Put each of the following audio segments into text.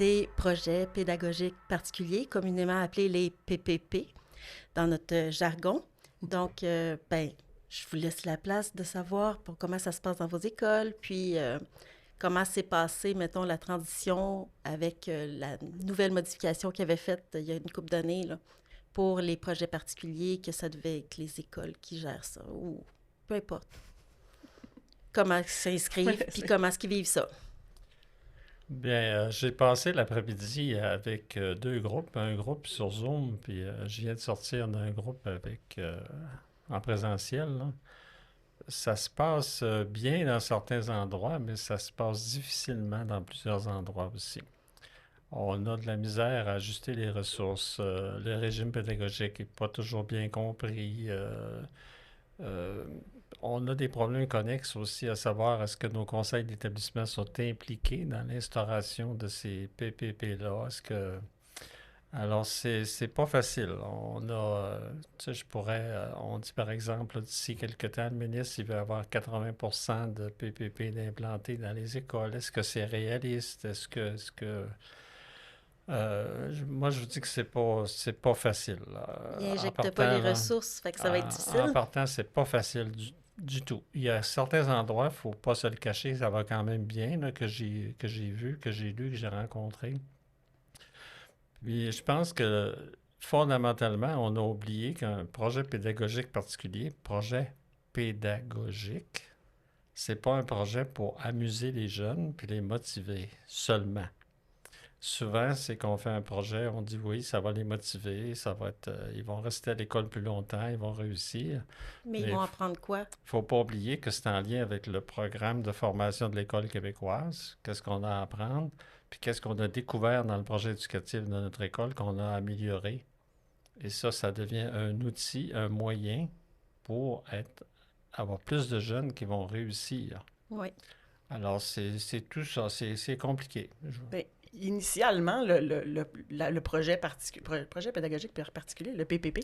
des projets pédagogiques particuliers, communément appelés les PPP dans notre jargon. Donc, je vous laisse la place de savoir pour comment ça se passe dans vos écoles, puis comment s'est passée, mettons, la transition avec la nouvelle modification qu'il avait faite il y a une couple d'années là, pour les projets particuliers, que ça devait être les écoles qui gèrent ça, ou peu importe. Comment ils s'inscrivent, puis comment est-ce qu'ils vivent ça. Bien, j'ai passé l'après-midi avec deux groupes, un groupe sur Zoom, puis je viens de sortir d'un groupe avec en présentiel, là. Ça se passe bien dans certains endroits, mais ça se passe difficilement dans plusieurs endroits aussi. On a de la misère à ajuster les ressources. Le régime pédagogique n'est pas toujours bien compris. Euh, on a des problèmes connexes aussi, à savoir est-ce que nos conseils d'établissement sont impliqués dans l'instauration de ces PPP-là? Est-ce que... Alors, c'est pas facile. On a, tu sais, on dit par exemple, là, d'ici quelques temps, le ministre, il veut avoir 80% de PPP d'implantés dans les écoles. Est-ce que c'est réaliste? Moi, je vous dis que c'est pas facile. Ils En n'injectent pas les partant, là, ressources, fait que ça va être en difficile. partant, c'est pas facile du tout. Il y a certains endroits, il faut pas se le cacher, ça va quand même bien, là, que j'ai vu, que j'ai lu, que j'ai rencontré. Puis je pense que fondamentalement, on a oublié qu'un projet pédagogique particulier, projet pédagogique, c'est pas un projet pour amuser les jeunes puis les motiver seulement. Souvent, c'est qu'on fait un projet, on dit oui, ça va les motiver, ils vont rester à l'école plus longtemps, ils vont réussir. Mais ils Mais vont apprendre quoi? faut pas oublier que c'est en lien avec le programme de formation de l'école québécoise. Qu'est-ce qu'on a à apprendre, puis qu'est-ce qu'on a découvert dans le projet éducatif de notre école qu'on a amélioré. Et ça devient un outil, un moyen pour avoir plus de jeunes qui vont réussir. Oui. Alors, c'est tout ça, c'est compliqué. Bien, initialement, le projet pédagogique particulier, le PPP,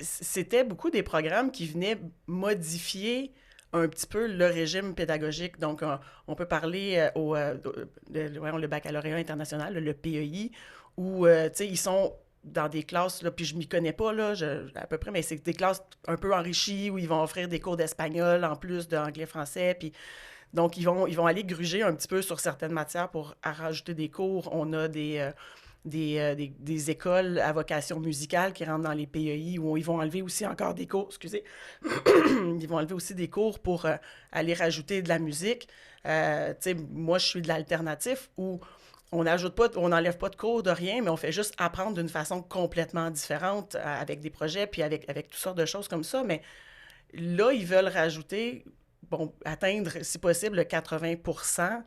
c'était beaucoup des programmes qui venaient modifier un petit peu le régime pédagogique. Donc, on peut parler le baccalauréat international, le PEI, où, tu sais, ils sont dans des classes, là, puis je m'y connais pas, là, à peu près, mais c'est des classes un peu enrichies où ils vont offrir des cours d'espagnol en plus d'anglais-français, puis donc, ils vont aller gruger un petit peu sur certaines matières pour rajouter des cours. On a des écoles à vocation musicale qui rentrent dans les PEI où ils vont enlever aussi encore des cours, excusez, ils vont enlever aussi des cours pour aller rajouter de la musique. Tu sais, moi, je suis de l'alternatif où on n'enlève pas de cours de rien, mais on fait juste apprendre d'une façon complètement différente avec des projets, puis avec toutes sortes de choses comme ça. Mais là, ils veulent rajouter, atteindre, si possible, le 80%.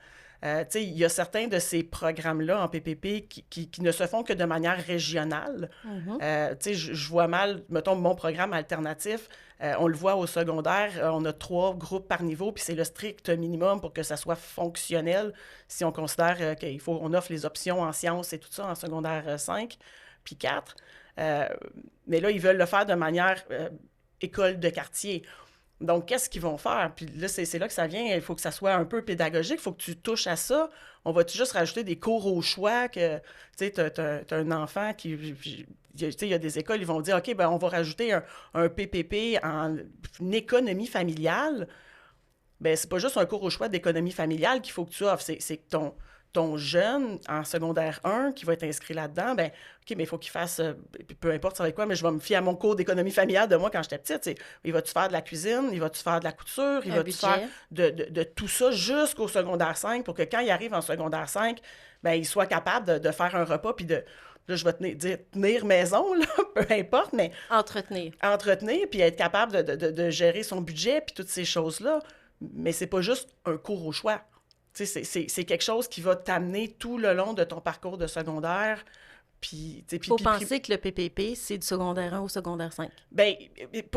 Il y a certains de ces programmes-là en PPP qui ne se font que de manière régionale. Je vois mal, mettons, mon programme alternatif, on le voit au secondaire, on a 3 groupes par niveau, puis c'est le strict minimum pour que ça soit fonctionnel si on considère qu'on offre les options en sciences et tout ça en secondaire 5 puis 4. Mais là, ils veulent le faire de manière école de quartier. Donc, qu'est-ce qu'ils vont faire? Puis là, c'est là que ça vient. Il faut que ça soit un peu pédagogique. Il faut que tu touches à ça. On va-tu juste rajouter des cours au choix que, tu sais, t'as un enfant qui... Tu sais, il y a des écoles, ils vont dire, OK, ben on va rajouter un PPP en économie familiale. Ben c'est pas juste un cours au choix d'économie familiale qu'il faut que tu offres. C'est que ton jeune en secondaire 1 qui va être inscrit là-dedans, ben OK, mais il faut qu'il fasse, peu importe ça va être quoi, mais je vais me fier à mon cours d'économie familiale de moi quand j'étais petite. Il va-tu faire de la cuisine, il va-tu faire de la couture, il va-tu faire de tout ça jusqu'au secondaire 5 pour que quand il arrive en secondaire 5, ben il soit capable de faire un repas puis de... Là, je vais dire tenir maison, là, peu importe, mais... Entretenir, puis être capable de gérer son budget, puis toutes ces choses-là. Mais c'est pas juste un cours au choix. C'est quelque chose qui va t'amener tout le long de ton parcours de secondaire. Il faut penser que le PPP, c'est du secondaire 1 au secondaire 5. Bien,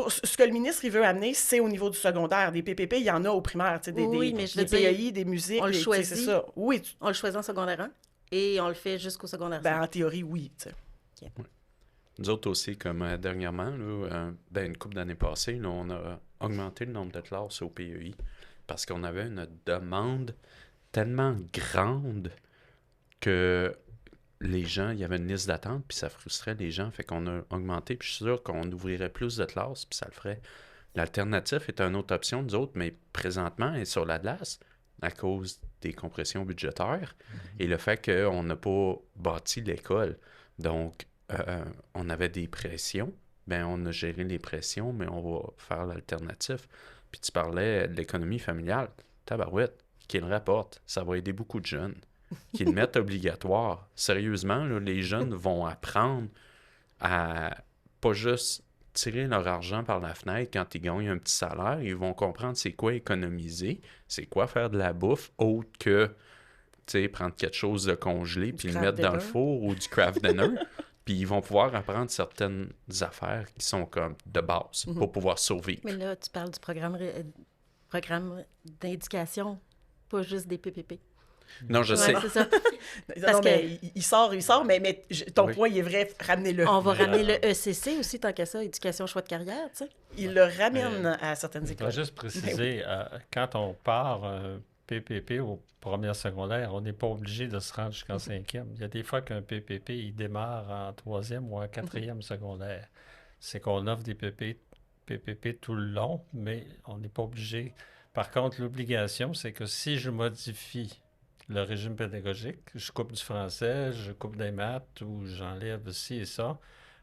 ce que le ministre il veut amener, c'est au niveau du secondaire. Des PPP, il y en a au primaire. Mais je veux des PEI, des musiques. On le choisit. C'est ça. Oui, on le choisit en secondaire 1 et on le fait jusqu'au secondaire 5. En théorie, oui. Okay. Ouais. Nous autres aussi, comme dernièrement, là, une couple d'années passées, là, on a augmenté le nombre de classes au PEI parce qu'on avait une demande tellement grande que les gens, il y avait une liste d'attente, puis ça frustrait les gens. Fait qu'on a augmenté, puis je suis sûr qu'on ouvrirait plus de classes, puis ça le ferait. L'alternative est une autre option, nous autres, mais présentement, elle est sur la glace à cause des compressions budgétaires et le fait qu'on n'a pas bâti l'école. Donc, on avait des pressions. Ben, on a géré les pressions, mais on va faire l'alternative. Puis tu parlais de l'économie familiale. Tabarouette, qui le rapporte, ça va aider beaucoup de jeunes. Qui le mettent obligatoire. Sérieusement, là, les jeunes vont apprendre à pas juste tirer leur argent par la fenêtre quand ils gagnent un petit salaire. Ils vont comprendre c'est quoi économiser, c'est quoi faire de la bouffe autre que, tu sais, prendre quelque chose de congelé puis le mettre dans le four ou du craft dinner. Puis ils vont pouvoir apprendre certaines affaires qui sont comme de base pour pouvoir survivre. Mais là, tu parles du programme d'éducation, pas juste des PPP. Non, je sais. C'est ça. Non, mais il sort, mais ton point, il est vrai, ramenez-le. On va ramener le ECC aussi, tant qu'à ça, éducation, choix de carrière, tu sais. Il le ramène à certaines écoles. Je dois juste préciser, quand on part PPP au premier secondaire, on n'est pas obligé de se rendre jusqu'en cinquième. Il y a des fois qu'un PPP, il démarre en troisième ou en quatrième secondaire. C'est qu'on offre des PPP tout le long, mais on n'est pas obligé. Par contre, l'obligation, c'est que si je modifie le régime pédagogique, je coupe du français, je coupe des maths ou j'enlève ci et ça,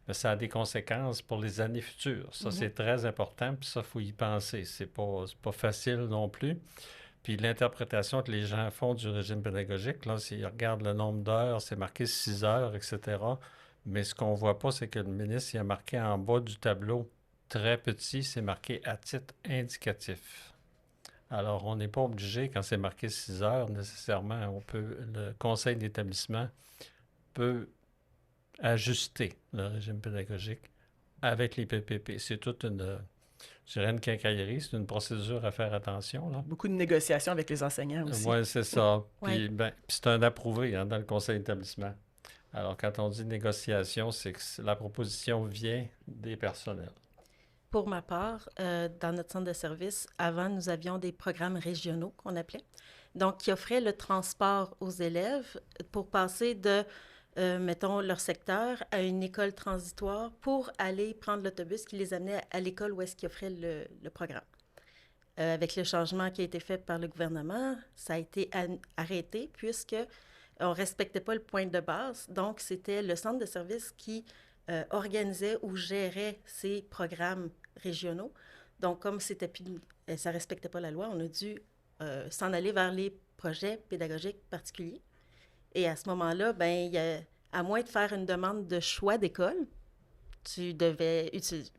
mais ça a des conséquences pour les années futures. Ça, c'est très important, puis ça, il faut y penser. C'est pas facile non plus. Puis l'interprétation que les gens font du régime pédagogique, là, s'ils regardent le nombre d'heures, c'est marqué 6 heures, etc. Mais ce qu'on ne voit pas, c'est que le ministre, il a marqué en bas du tableau, très petit, c'est marqué à titre indicatif. Alors, on n'est pas obligé, quand c'est marqué 6 heures, nécessairement, le conseil d'établissement peut ajuster le régime pédagogique avec les PPP. C'est toute une quincaillerie, c'est une procédure à faire attention, là. Beaucoup de négociations avec les enseignants aussi. Oui, c'est ça. Puis, puis c'est un approuvé dans le conseil d'établissement. Alors, quand on dit négociation, c'est que la proposition vient des personnels. Pour ma part, dans notre centre de service, avant, nous avions des programmes régionaux qu'on appelait, donc qui offraient le transport aux élèves pour passer de, mettons, leur secteur à une école transitoire pour aller prendre l'autobus qui les amenait à l'école où est-ce qu'ils offraient le programme. Avec le changement qui a été fait par le gouvernement, ça a été arrêté puisque on ne respectait pas le point de base. Donc, c'était le centre de service qui organisait ou gérait ces programmes régionaux. Donc, comme ça ne respectait pas la loi, on a dû s'en aller vers les projets pédagogiques particuliers. Et à ce moment-là, à moins de faire une demande de choix d'école, tu devais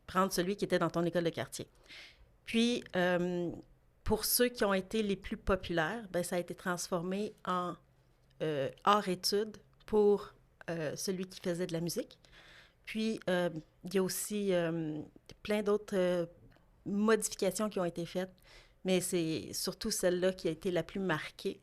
prendre celui qui était dans ton école de quartier. Puis, pour ceux qui ont été les plus populaires, ça a été transformé en hors-études pour celui qui faisait de la musique. Puis, il y a aussi plein d'autres modifications qui ont été faites, mais c'est surtout celle-là qui a été la plus marquée.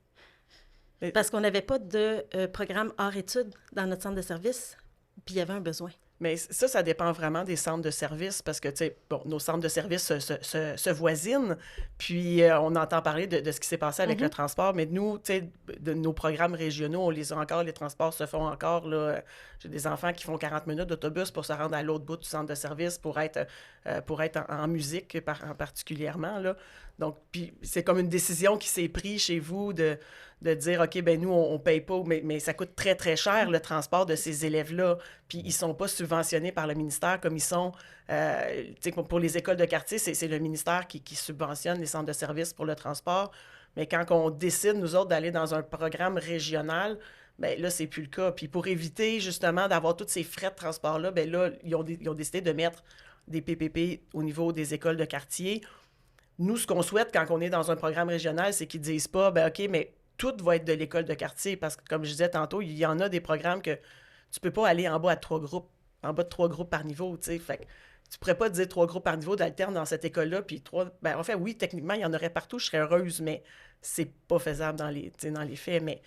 Parce qu'on n'avait pas de programme hors-études dans notre centre de service, puis il y avait un besoin. Mais ça dépend vraiment des centres de service parce que, tu sais, bon, nos centres de service se voisinent, puis on entend parler de ce qui s'est passé avec le transport, mais nous, tu sais, de nos programmes régionaux, on les a encore, les transports se font encore, là. J'ai des enfants qui font 40 minutes d'autobus pour se rendre à l'autre bout du centre de service pour être en musique particulièrement, là. Donc, puis c'est comme une décision qui s'est prise chez vous de dire, OK, ben nous, on paye pas, mais ça coûte très, très cher, le transport de ces élèves-là. Puis ils sont pas subventionnés par le ministère comme ils sont, tu sais, pour les écoles de quartier, c'est le ministère qui subventionne les centres de services pour le transport. Mais quand on décide, nous autres, d'aller dans un programme régional, bien là, c'est plus le cas. Puis pour éviter, justement, d'avoir tous ces frais de transport-là, bien là, ils ont décidé de mettre des PPP au niveau des écoles de quartier. Nous, ce qu'on souhaite quand on est dans un programme régional, c'est qu'ils ne disent pas, ben OK, mais tout va être de l'école de quartier. Parce que, comme je disais tantôt, il y en a des programmes que tu ne peux pas aller en bas de 3 groupes par niveau, tu sais. Fait que tu ne pourrais pas dire 3 groupes par niveau d'alterne dans cette école-là, puis 3... Ben, en fait, oui, techniquement, il y en aurait partout, je serais heureuse, mais c'est pas faisable dans les faits. Mais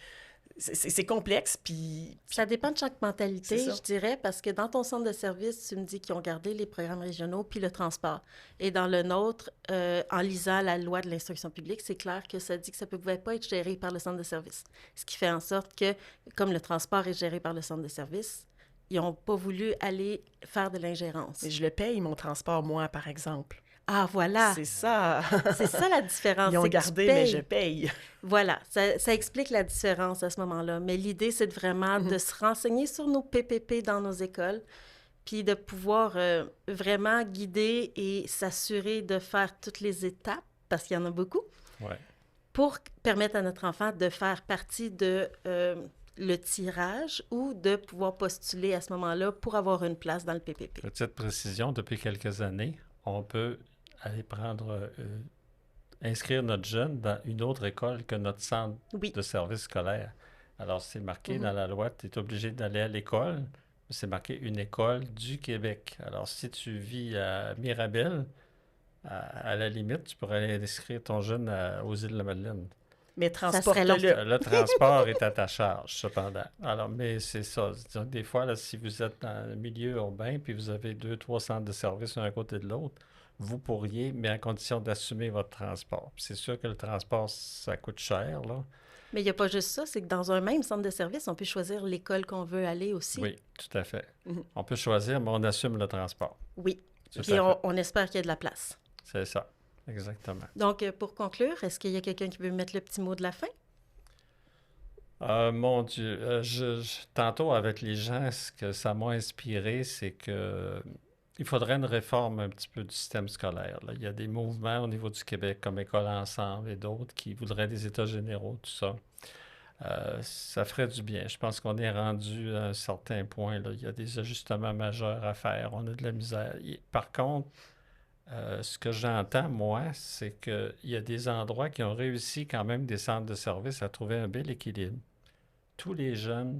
c'est complexe, puis Ça dépend de chaque mentalité, C'est ça. je dirais, parce que dans ton centre de service, tu me dis qu'ils ont gardé les programmes régionaux puis le transport. Et dans le nôtre, en lisant la loi de l'instruction publique, c'est clair que ça dit que ça ne pouvait pas être géré par le centre de service. Ce qui fait en sorte que, comme le transport est géré par le centre de service, ils n'ont pas voulu aller faire de l'ingérence. je le paye, mon transport, moi, par exemple. Ah, voilà! C'est ça. C'est ça la différence. Ils ont c'est que tu gardé, mais payes. je paye. Voilà, ça explique la différence à ce moment-là. Mais l'idée, c'est de vraiment de se renseigner sur nos PPP dans nos écoles, puis de pouvoir vraiment guider et s'assurer de faire toutes les étapes, parce qu'il y en a beaucoup, Ouais. pour permettre à notre enfant de faire partie de le tirage ou de pouvoir postuler à ce moment-là pour avoir une place dans le PPP. Petite précision, depuis quelques années, on peut aller inscrire notre jeune dans une autre école que notre centre Oui, de service scolaire. Alors, c'est marqué Mhm. dans la loi, tu es obligé d'aller à l'école. C'est marqué une école du Québec. Alors, si tu vis à Mirabel, à la limite, tu pourrais aller inscrire ton jeune aux îles de la Madeleine. Mais serait long. transporte-le. Le transport est à ta charge, cependant. Alors, mais c'est ça. C'est-à-dire, des fois, là, si vous êtes dans le milieu urbain puis vous avez 2-3 centres de service un à côté de l'autre, vous pourriez, mais à condition d'assumer votre transport. Puis c'est sûr que le transport, ça coûte cher, là. mais il n'y a pas juste ça, c'est que dans un même centre de service, on peut choisir l'école qu'on veut aller aussi. Oui, tout à fait. Mhm. On peut choisir, mais on assume le transport. Oui. Tout Puis à fait. on espère qu'il y a de la place. C'est ça, exactement. Donc, pour conclure, est-ce qu'il y a quelqu'un qui veut mettre le petit mot de la fin? Mon Dieu, tantôt avec les gens, ce que ça m'a inspiré, c'est que il faudrait une réforme un petit peu du système scolaire, là. Il y a des mouvements au niveau du Québec, comme École Ensemble et d'autres, qui voudraient des États généraux, tout ça. Ça ferait du bien. Je pense qu'on est rendu à un certain point, là. Il y a des ajustements majeurs à faire. On a de la misère. Par contre, ce que j'entends, moi, c'est qu'il y a des endroits qui ont réussi quand même, des centres de services, à trouver un bel équilibre. Tous les jeunes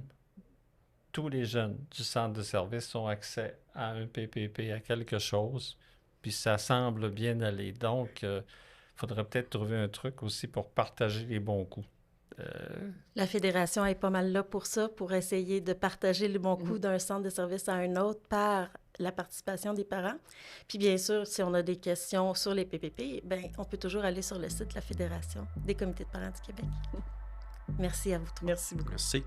du centre de service ont accès à un PPP, à quelque chose, puis ça semble bien aller. Donc, il faudrait peut-être trouver un truc aussi pour partager les bons coups. La fédération est pas mal là pour ça, pour essayer de partager les bons coups d'un centre de service à un autre par la participation des parents. Puis bien sûr, si on a des questions sur les PPP, ben on peut toujours aller sur le site de la Fédération des comités de parents du Québec. Merci à vous trois. Merci beaucoup. Merci.